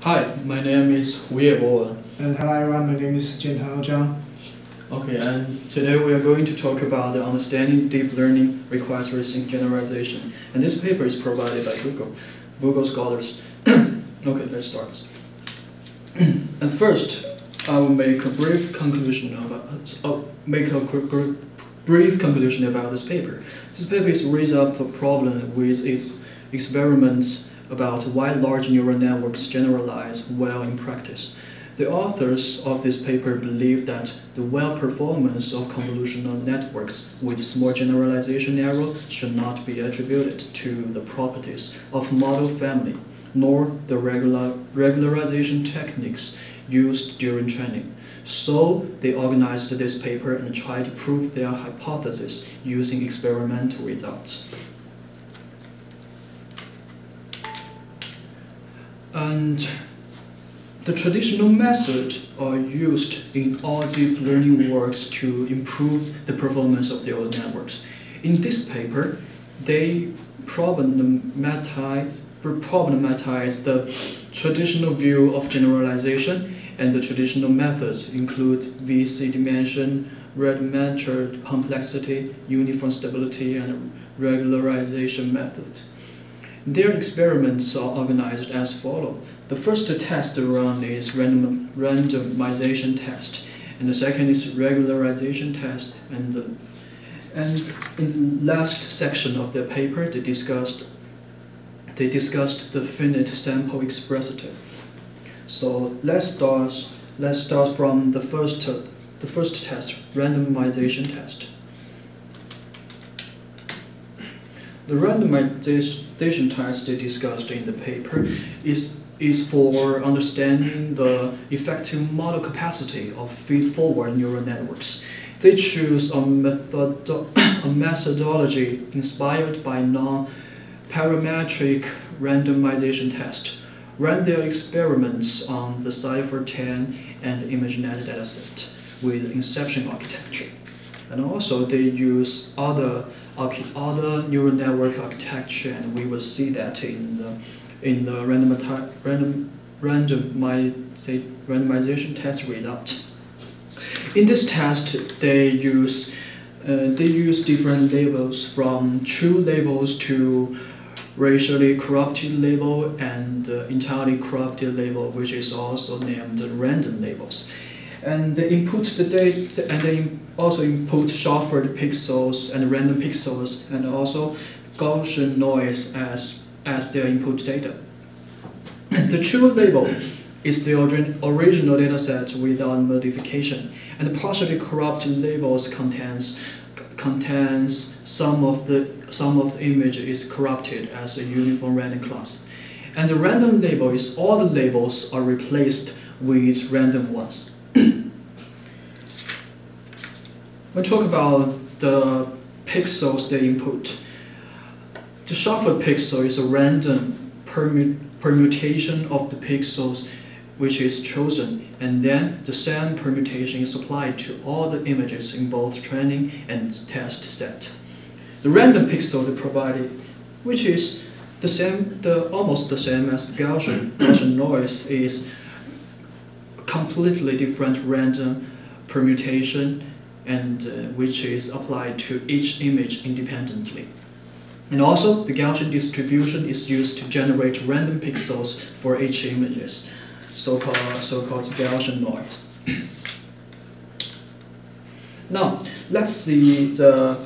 Hi, my name is Bo. And hello everyone, my name is Jiantao Zhang. Okay, and today we are going to talk about the understanding deep learning requires rethinking generalization. And this paper is provided by Google Scholars. Okay, let's start. And first, I will make a brief conclusion about this paper. This paper is raised up a problem with its experiments about why large neural networks generalize well in practice. The authors of this paper believe that the well performance of convolutional networks with small generalization error should not be attributed to the properties of model family, nor the regularization techniques used during training. So they organized this paper and tried to prove their hypothesis using experimental results. And the traditional methods are used in all deep learning works to improve the performance of their networks. In this paper, they problematize the traditional view of generalization, and the traditional methods include VC dimension, Riemann complexity, uniform stability, and regularization method. Their experiments are organized as follows. The first test run is randomization test, and the second is regularization test. And in the last section of the paper, they discussed the finite sample expressive. So let's start from the first test, randomization test. The randomization test discussed in the paper is for understanding the effective model capacity of feed-forward neural networks. They choose a methodology inspired by non-parametric randomization test, ran their experiments on the Cipher-10 and ImageNet dataset with inception architecture. And also they use other neural network architecture, and we will see that in the randomization test result. In this test, they use different labels, from true labels to racially corrupted label and entirely corrupted label, which is also named random labels. And they input the data, and they also input shuffled pixels and random pixels, and also Gaussian noise as their input data. The true label is the original dataset without modification, and the partially corrupted labels contains some of the image is corrupted as a uniform random class, and the random label is all the labels are replaced with random ones. When we talk about the pixels they input, the shuffled pixel is a random permutation of the pixels which is chosen, and then the same permutation is applied to all the images in both training and test set. The random pixel they provided, which is almost the same as Gaussian noise, is completely different random permutation, and which is applied to each image independently. And also, the Gaussian distribution is used to generate random pixels for each images, so-called Gaussian noise. Now, let's see the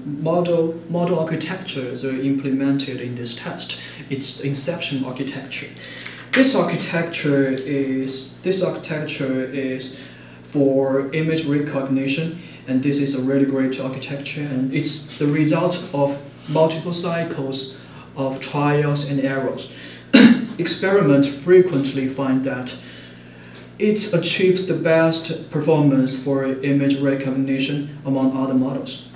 model architecture implemented in this test. It's the inception architecture. This architecture is for image recognition, and this is a really great architecture, and it's the result of multiple cycles of trials and errors. Experiments frequently find that it achieves the best performance for image recognition among other models.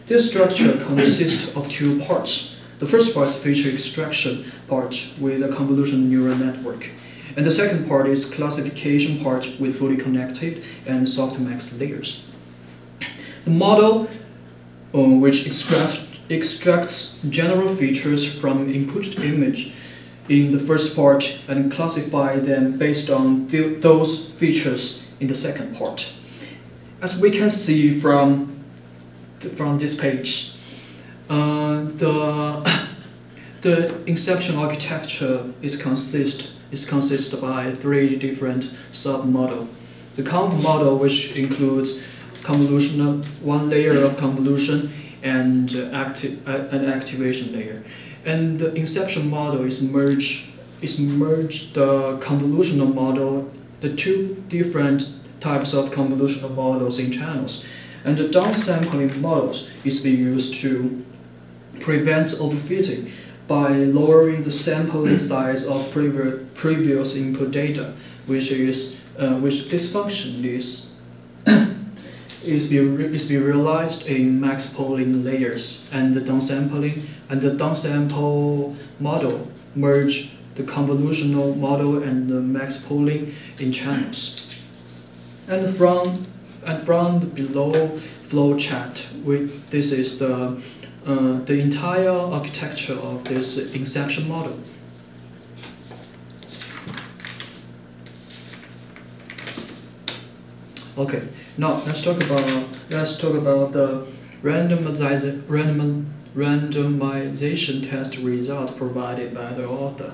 This structure consists of two parts. The first part is feature extraction part with a convolutional neural network, and the second part is classification part with fully connected and softmax layers. The model, which extracts general features from input image, in the first part and classify them based on those features in the second part. As we can see from this page, the inception architecture is consist by 3 different sub-models. The conv model, which includes convolutional, 1 layer of convolution and an activation layer, and the inception model is merge the convolutional model, the 2 different types of convolutional models in channels, and the downsampling models is being used to prevent overfitting by lowering the sampling size of previous input data, which this function is being realized in max pooling layers, and the downsample model merge the convolutional model and the max pooling in channels. And from the below flow chart, this is the entire architecture of this inception model. Okay, now let's talk about the randomization test result provided by the author.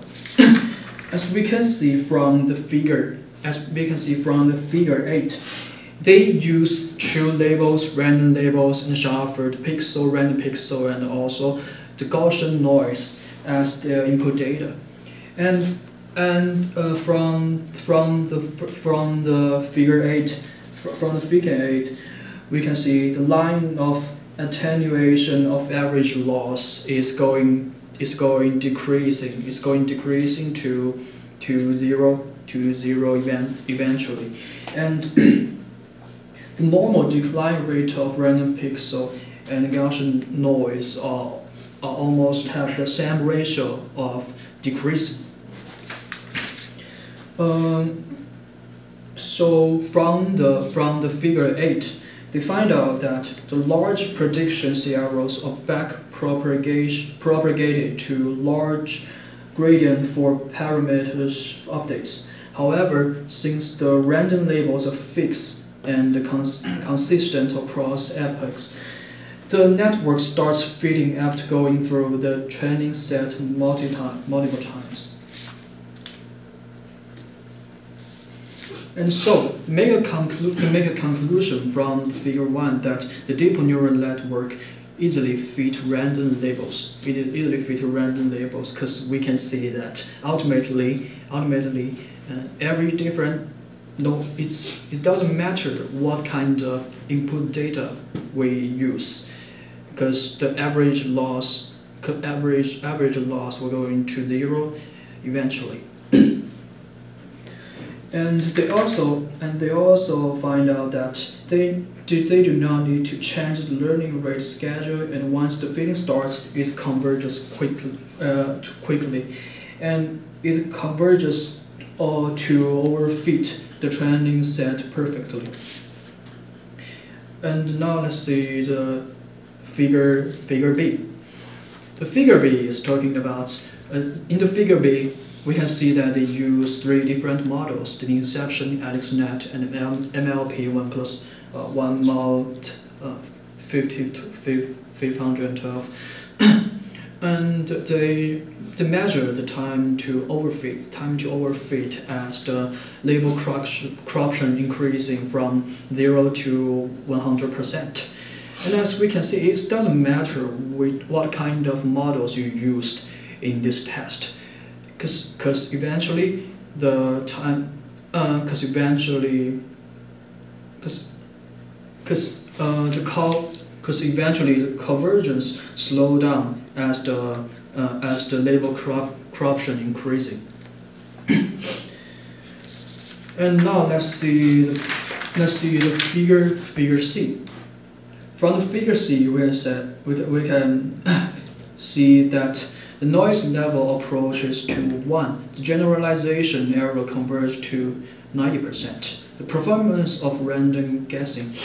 As we can see from the figure 8, they use true labels, random labels, and shuffled pixel, random pixel, and also the Gaussian noise as their input data. And from the figure 8, we can see the line of attenuation of average loss is going decreasing to zero eventually, and the normal decline rate of random pixel and Gaussian noise are almost have the same ratio of decreasing. So from the figure 8, they find out that the large prediction errors are back propagated to large gradient for parameters updates. However, since the random labels are fixed and consistent across epochs, the network starts fitting after going through the training set multiple times. And so, to make a conclusion from figure 1 that the deep neural network easily fit random labels. Because we can see that ultimately, every different it doesn't matter what kind of input data we use, because the average loss will go into 0 eventually. And they also find out that they do not need to change the learning rate schedule, and once the fitting starts, it converges quickly, and it converges to overfit the training set perfectly. And now let's see the figure B. The figure B is talking about in the figure B. We can see that they use 3 different models: the inception, AlexNet, and MLP 1+1 mod 512. And they measure the time to overfit as the label corruption increasing from 0 to 100%. And as we can see, it doesn't matter what kind of models you used in this test. Because eventually the convergence slow down as the label corruption increasing. And now let's see the figure C. From the figure C, we can see that the noise level approaches to 1. The generalization error converges to 90%. The performance of random guessing.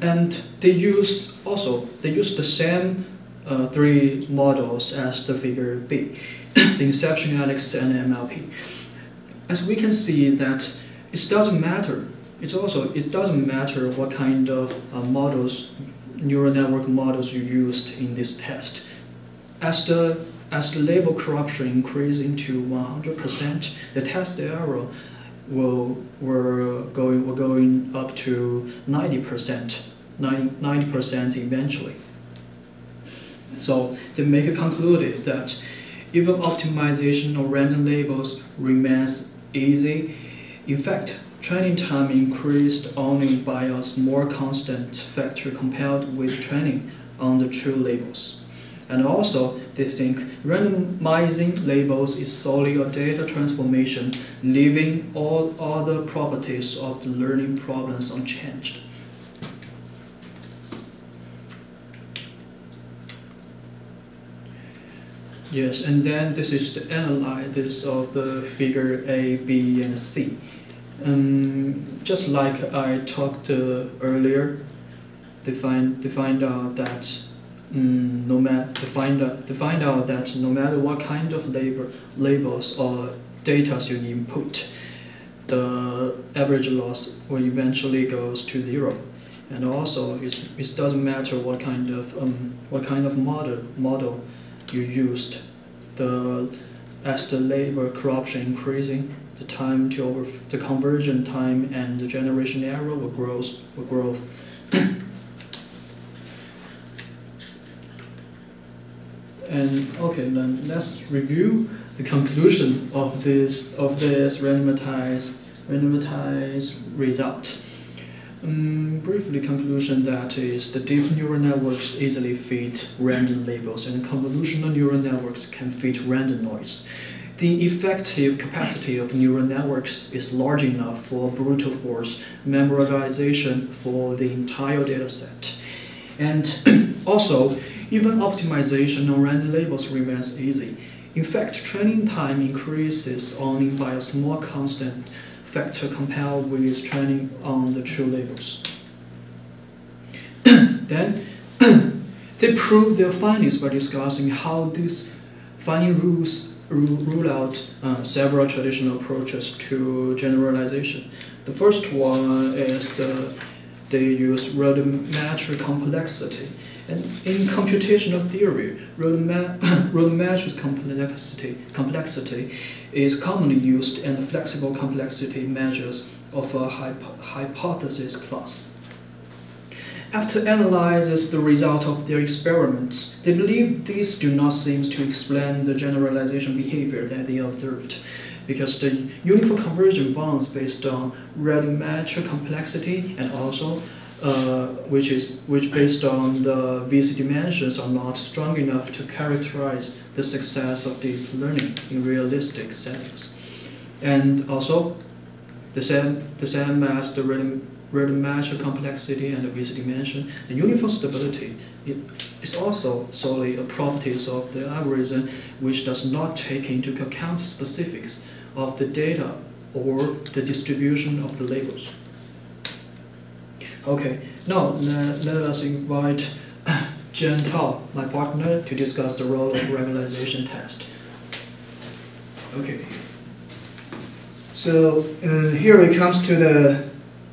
And they use the same three models as the figure B, the inception index and MLP. As we can see that it doesn't matter. It doesn't matter what kind of neural network models you used in this test. As the label corruption increasing to 100%, the test error were going up to 90%, 90% eventually. So the maker concluded that even optimization of random labels remains easy. In fact, training time increased only by a small constant factor compared with training on the true labels. And also, they think randomizing labels is solely a data transformation, leaving all other properties of the learning problems unchanged. Yes, and then this is the analysis of the figure A, B, and C. Just like I talked earlier, they find out that no matter what kind of labels or data you input, the average loss will eventually goes to 0. And also, it doesn't matter what kind of model you used. As the label corruption increasing, the conversion time and the generation error will grow. And okay, then let's review the conclusion of this randomized result. Briefly, conclusion that is the deep neural networks easily fit random labels, and convolutional neural networks can fit random noise. The effective capacity of neural networks is large enough for brute force memorization for the entire dataset. And also, even optimization on random labels remains easy. In fact, training time increases only by a small constant factor compared with training on the true labels. Then, they prove their findings by discussing how these findings rule out several traditional approaches to generalization. The first one is they use radiometric complexity. And in computational theory, radiometric complexity is commonly used in flexible complexity measures of a hypothesis class. After analyzing the result of their experiments, they believe these do not seem to explain the generalization behavior that they observed, because the uniform conversion bounds based on radiometric complexity and also which based on the VC dimensions are not strong enough to characterize the success of deep learning in realistic settings. And also, the same as the radiometric complexity and the VC dimension, the uniform stability is also solely a properties of the algorithm, which does not take into account specifics of the data or the distribution of the labels. Okay, now let us invite Jen Tao, my partner, to discuss the role of regularization test. Okay. So here it comes to the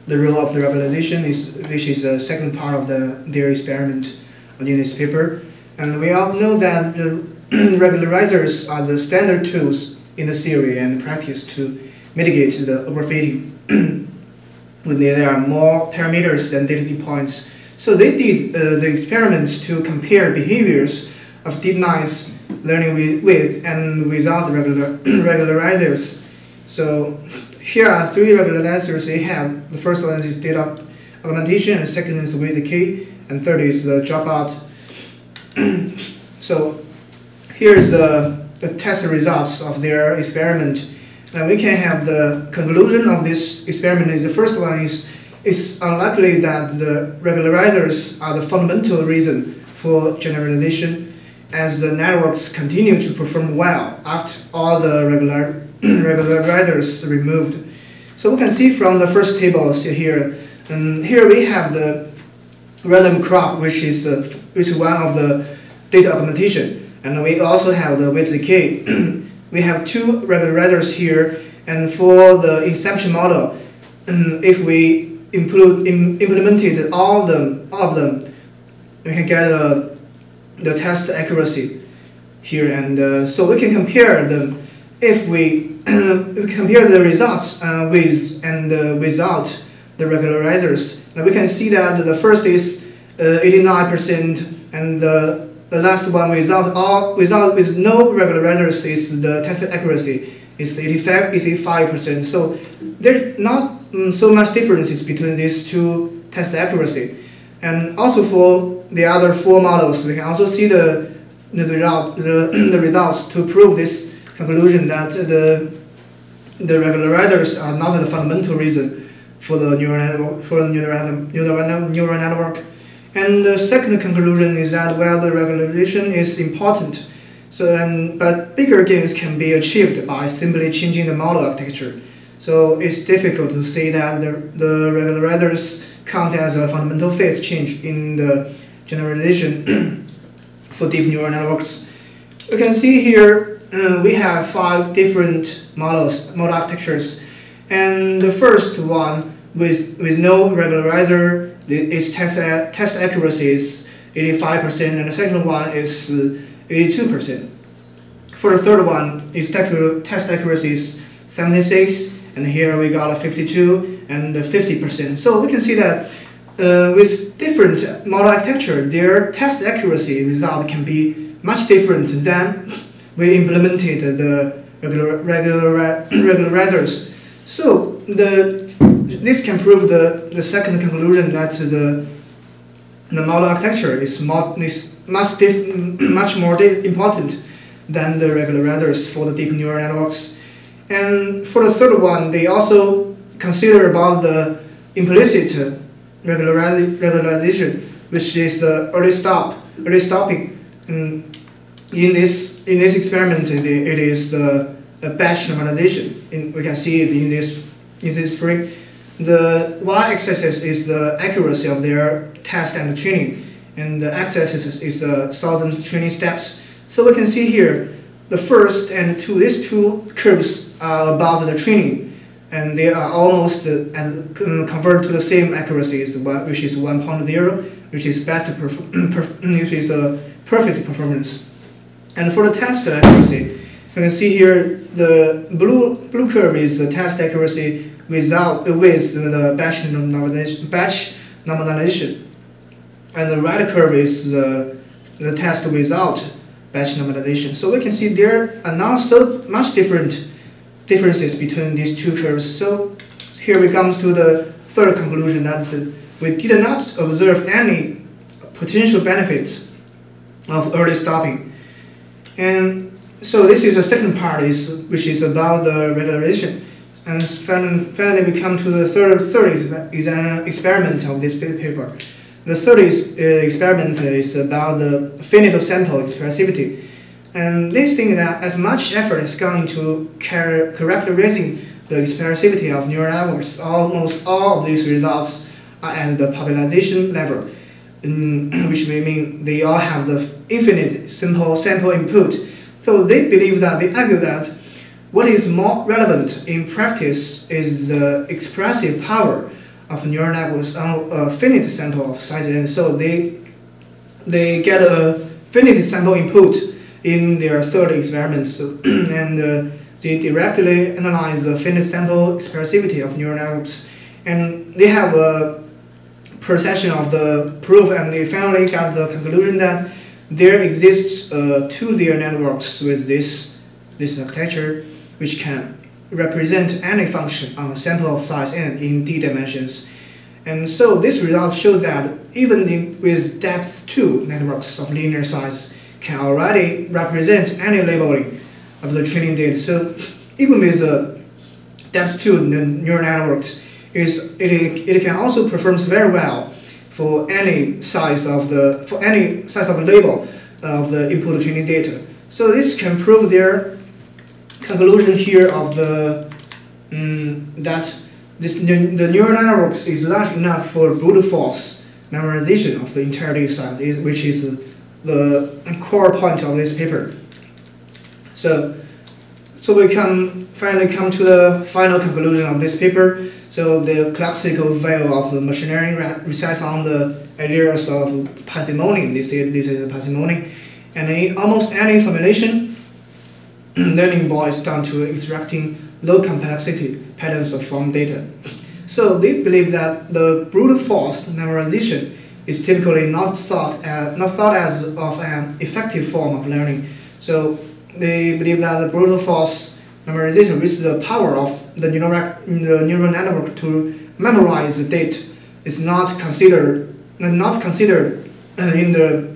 role of the regularization, which is the second part of their experiment in this paper. And we all know that the regularizers are the standard tools in the theory and practice to mitigate the overfitting when there are more parameters than data points. So they did the experiments to compare behaviors of deep nice learning with and without regularizers. So here are three regularizers they have. The first one is data augmentation, and the second is weight decay, and third is the dropout. So here's the test results of their experiment. And we can have the conclusion of this experiment is the first one is it's unlikely that the regularizers are the fundamental reason for generalization, as the networks continue to perform well after all the regularizers removed. So we can see from the first table here, and here we have the random crop, which is one of the data augmentation, and we also have the weight decay. We have two regularizers here, and for the inception model, if we implemented all of them, we can get the test accuracy here, and so we can compare them. If we compare the results with and without the regularizers, now we can see that the first is 89%, and the last one with no regularizers is the test accuracy is 85%. So there's not so much differences between these two test accuracy. And also for the other four models, we can also see the results to prove this conclusion that the regularizers are not the fundamental reason for the neural network. And the second conclusion is that while the regularization is important, but bigger gains can be achieved by simply changing the model architecture. So it's difficult to say that the regularizers count as a fundamental phase change in the generalization for deep neural networks. You can see here we have 5 different model architectures, and the first one with no regularizer, its test accuracy is 85%, and the second one is 82%. For the third one, its test accuracy is 76, and here we got a 52 and 50%. So we can see that with different model architecture, their test accuracy result can be much different than we implemented the regularizers. So this can prove the second conclusion that the model architecture is much more important than the regularizers for the deep neural networks. And for the third one, they also consider about the implicit regularization, which is the early stopping. And in this experiment, it is the batch normalization. We can see it in this frame. The y-axis is the accuracy of their test and training, and the x-axis is the 1,000 training steps. So we can see here the first and these two curves are about the training, and they are almost convert to the same accuracies, which is 1.0, which is which is the perfect performance. And for the test accuracy, you can see here the blue curve is the test accuracy with the batch normalization, and the red curve is the test without batch normalization. So we can see there are not so much differences between these two curves. So here we come to the third conclusion that we did not observe any potential benefits of early stopping. And so this is the second part, which is about the regularization. And finally we come to the third is an experiment of this paper. The third experiment is about the finite sample expressivity. And they think that as much effort has gone into characterizing the expressivity of neural networks, almost all of these results are at the popularization level, which may mean they all have the infinite simple sample input. So they argue that what is more relevant in practice is the expressive power of neural networks on a finite sample of size n. So they get a finite sample input in their third experiments, and they directly analyze the finite sample expressivity of neural networks, and they have a procession of the proof, and they finally got the conclusion that there exists 2 neural networks with this architecture, which can represent any function on a sample of size n in d dimensions. And so this result shows that even with depth 2 networks of linear size can already represent any labeling of the training data. So even with depth 2 neural networks, it can also perform very well for any size of the label of the input training data. So this can prove their conclusion here of that the neural networks is large enough for brute force memorization of the entire data size, which is the core point of this paper. So we can finally come to the final conclusion of this paper. So the classical view of the machine learning resides on the ideas of parsimony. This is parsimony, and in almost any formulation, learning boils down to extracting low complexity patterns from data. So they believe that the brute force memorization is typically not thought as of an effective form of learning. So they believe that the brute force memorization, with the power of the neural network to memorize the data, is not considered in the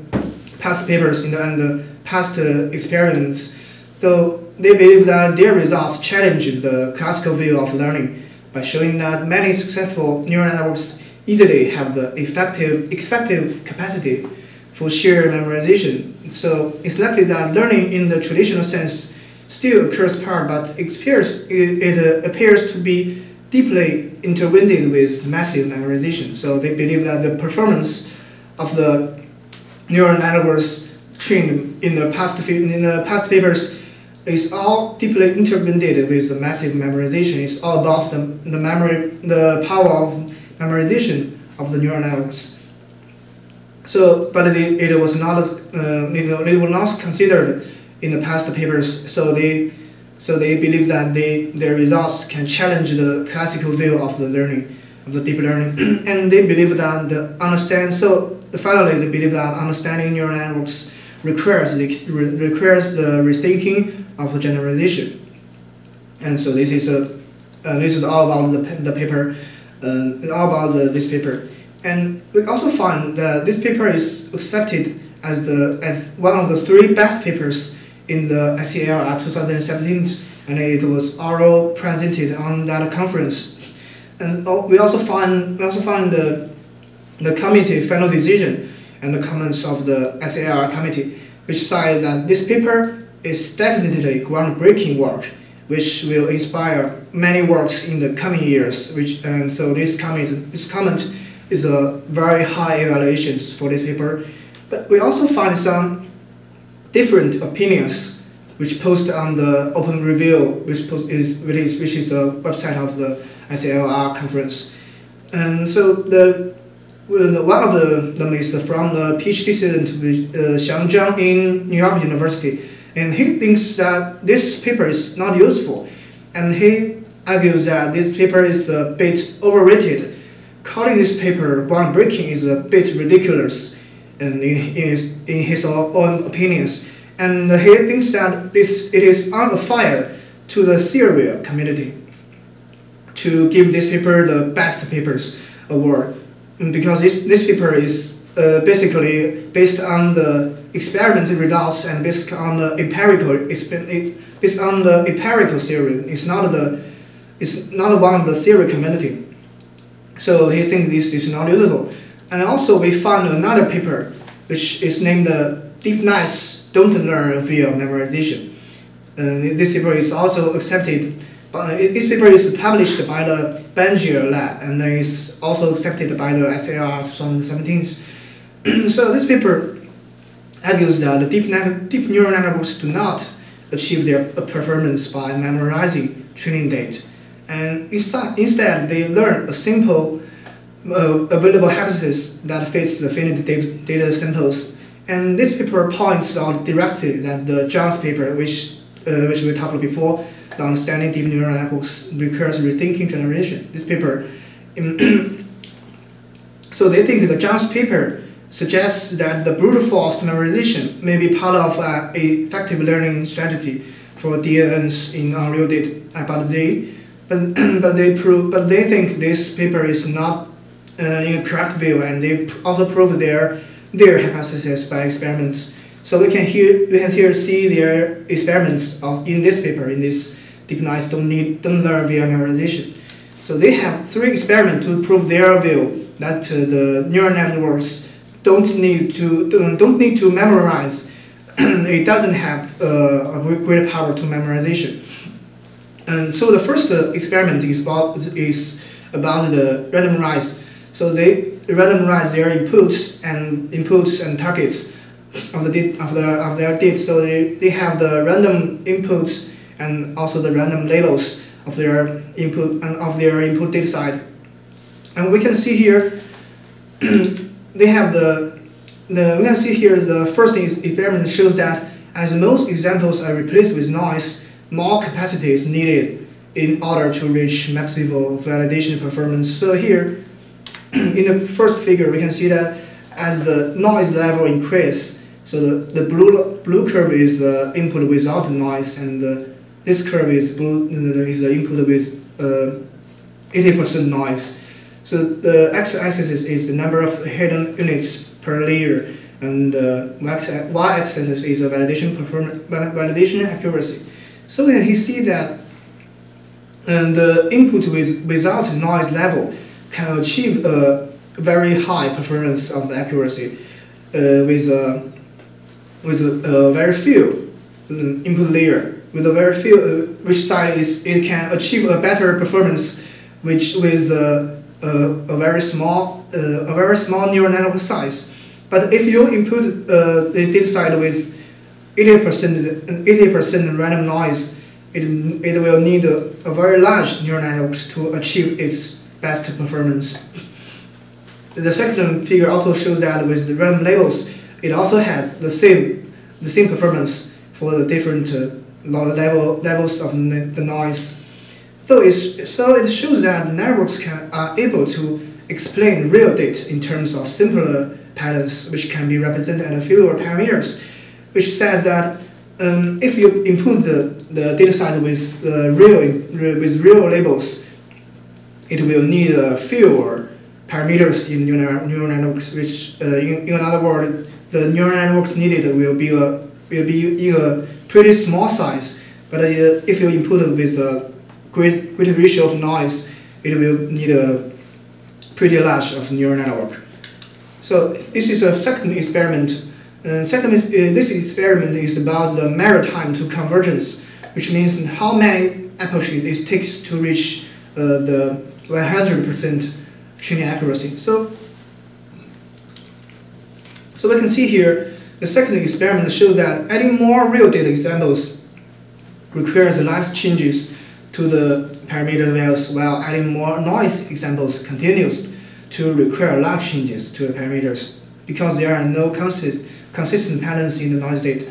past papers and the past experiments. So they believe that their results challenge the classical view of learning by showing that many successful neural networks easily have the effective capacity for sheer memorization. So it's likely that learning in the traditional sense still occurs part, but it appears to be deeply intertwined with massive memorization. So they believe that the performance of the neural networks trained in the past papers is all deeply intertwined with the massive memorization. It's all about the power of memorization of the neural networks. So, but it was not considered in the past papers. So they believe that their results can challenge the classical view of the learning, of the deep learning, and they believe that finally they believe that understanding neural networks requires the rethinking of generalization. And so this is all about the paper, all about this paper. And we also find that this paper is accepted as one of the 3 best papers in the SCLR 2017, and it was oral presented on that conference. And we also find the committee final decision and the comments of the SAR committee, which cite that this paper is definitely groundbreaking work, which will inspire many works in the coming years. So this comment is a very high evaluations for this paper. But we also find some different opinions, which posted on the open review, which is the website of the SLR conference. And so one of them is from the PhD student Xiang Zhang in New York University, and he thinks that this paper is not useful, and he argues that this paper is a bit overrated. Calling this paper groundbreaking is a bit ridiculous, and in his own opinions, and he thinks that it is unfair to the theory community to give this paper the best papers award, because this paper is basically based on the experimental results and based on the empirical theory. It's not one of the theory community. So he thinks this is not useful. And also we found another paper which is named Deep Nice Don't Learn Via Memorization. And this paper is also accepted. This paper is published by the Bangier Lab and is also accepted by the SAR 2017. So this paper argues that the deep neural networks do not achieve their performance by memorizing training data, and instead they learn a simple available hypothesis that fits the finite data samples. And this paper points out directly that the John's paper, which we talked about before, the understanding deep neural networks requires rethinking generation. This paper, so they think the John's paper suggests that the brute force memorization may be part of an effective learning strategy for DNNs in unreal data. But they think this paper is not in a correct view, and they also prove their hypothesis by experiments. So we can here see their experiments in this paper, in this Deep Nice Don't Learn Via Memorization. So they have 3 experiments to prove their view that the neural networks don't need to memorize. It doesn't have a great power to memorization. And so the first experiment is about the randomized. So they randomize their inputs and targets their data. So they have the random inputs and also the random labels of their input and of their input data side. And we can see here they have we can see here the first experiment shows that as most examples are replaced with noise, more capacity is needed in order to reach maximal validation performance. So here, in the first figure, we can see that as the noise level increases, so the blue curve is the input without noise, and this curve is the input with 80% noise. So the x-axis is the number of hidden units per layer, and y-axis is the validation accuracy. So then you see that the input without noise level can achieve a very high performance of the accuracy with a very few input layer. With a very few, which side it can achieve a better performance, which with a very small neural network size. But if you input the data side with 80% random noise, it will need a very large neural network to achieve its best performance. The second figure also shows that with the random labels, it also has the same performance for the different levels of the noise. So it shows that networks are able to explain real data in terms of simpler patterns, which can be represented as fewer parameters, which says that if you input the data size with real labels, it will need fewer parameters in neural networks, which in other words, the neural networks needed will be in a pretty small size. But if you input it with a great ratio of noise, it will need a pretty large of neural network. So this is a second experiment. This experiment is about the measure time to convergence, which means how many approaches it takes to reach the 100% training accuracy. So we can see here the second experiment shows that adding more real data examples requires less changes to the parameter values, while adding more noise examples continues to require large changes to the parameters because there are no consistent patterns in the noise data.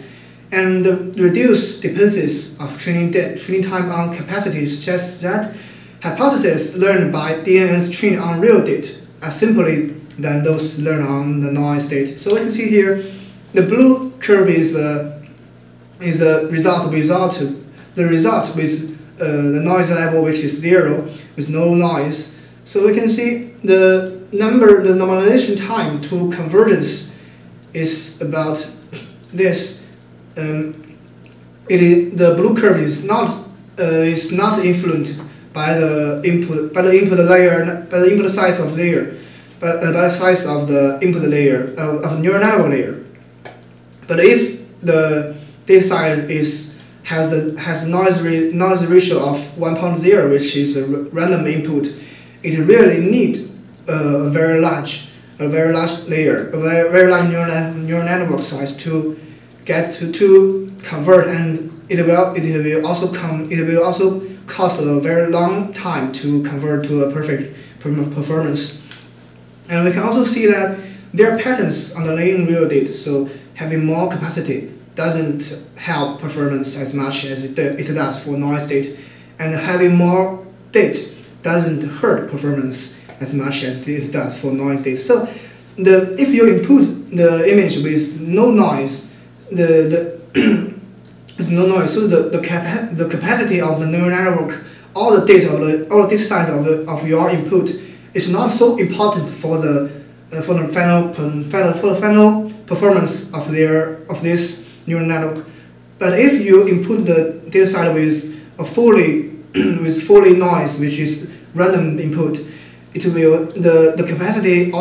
And the reduced dependencies of training time on capacity suggests that hypotheses learned by DNNs trained on real data are simpler than those learned on the noise data. So we can see here the blue curve is the result with the noise level, which is 0 with no noise. So we can see the normalization time to convergence is about this. The blue curve is not influenced by the input layer, by the input size of layer, but by the size of the input layer of the neural network layer. But if the data side has noise ratio of 1.0, which is a random input, it really needs a very large layer, a very large neural network size to get to convert, and it will also cost a very long time to convert to a perfect performance. And we can also see that there are patterns underlying real data, so having more capacity doesn't help performance as much as it does for noise data, and having more data doesn't hurt performance as much as it does for noise data. So if you input the image with no noise, with no noise, so the capacity of the neural network, all the data size of your input is not so important for the final performance of this neural network. But if you input the data side with fully noise, which is random input, it will the capacity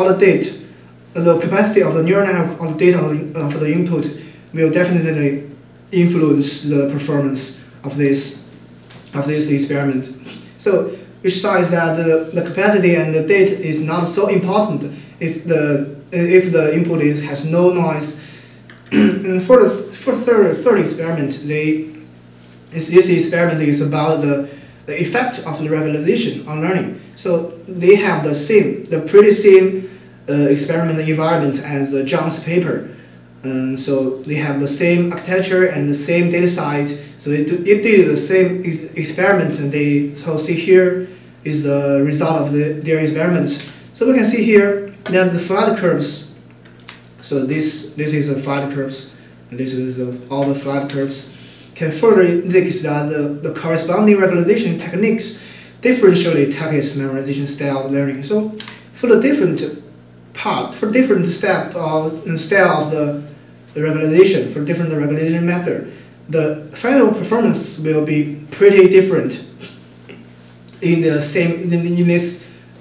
of the neural network of the data of the input will definitely influence the performance of this experiment. So which says that the capacity and the data is not so important if the input has no noise. And for the third experiment, this experiment is about the effect of the regularization on learning. So they have the pretty same experiment environment as the John's paper. So they have the same architecture and the same data site. So it did the same experiment, and so see here is the result of their experiment. So we can see here that the flat curves. So this is the flat curves, and this is all the flat curves. Can further indicate that the corresponding regularization techniques differentially targets memorization style learning. So for the different step style of the regularization, for different regularization method, the final performance will be pretty different in this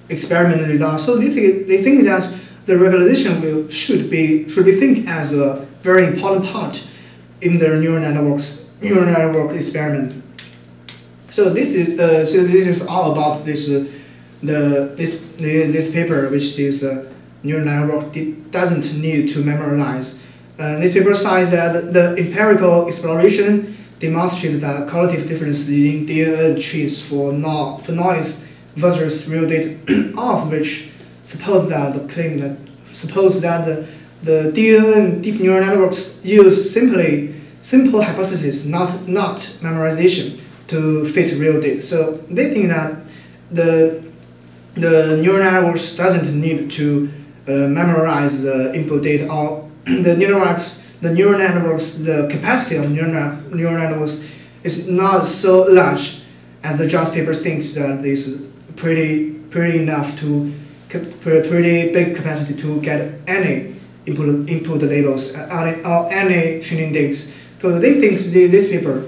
experiment result. So they think that the regularization should be think as a very important part in their neural network experiment. So this is all about this paper, which is neural network doesn't need to memorize. This paper cites that the empirical exploration demonstrated that qualitative difference in DNN trees for noise versus real data, all of which suppose that the DNN deep neural networks use simple hypothesis, not memorization, to fit real data. So they think that the neural networks doesn't need to memorize the input data, or the neural networks, the capacity of neural networks is not so large as the John's paper thinks that is pretty enough to pretty big capacity to get any input labels or any training data. So they think this paper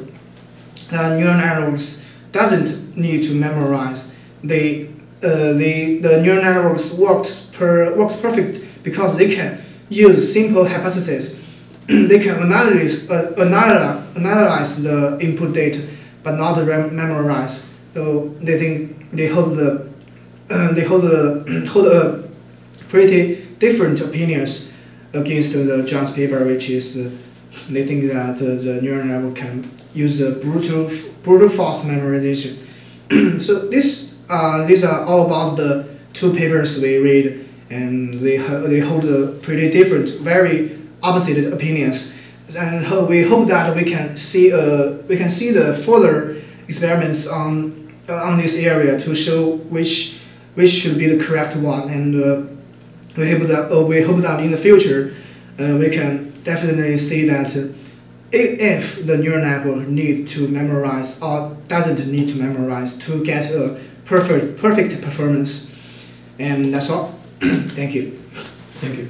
neural networks doesn't need to memorize. The neural networks works perfect because they can use simple hypotheses. They can analyze the input data, but not memorize. So they think they hold pretty different opinions against the John's paper, which is they think that the neural network can use brute force memorization. So these are all about the two papers we read, and they hold pretty different, very opposite opinions. And we hope that we can see the further experiments on this area to show which should be the correct one. And we hope that in the future we can definitely see that if the neural network need to memorize or doesn't need to memorize to get a perfect performance. And that's all. Thank you. Thank you.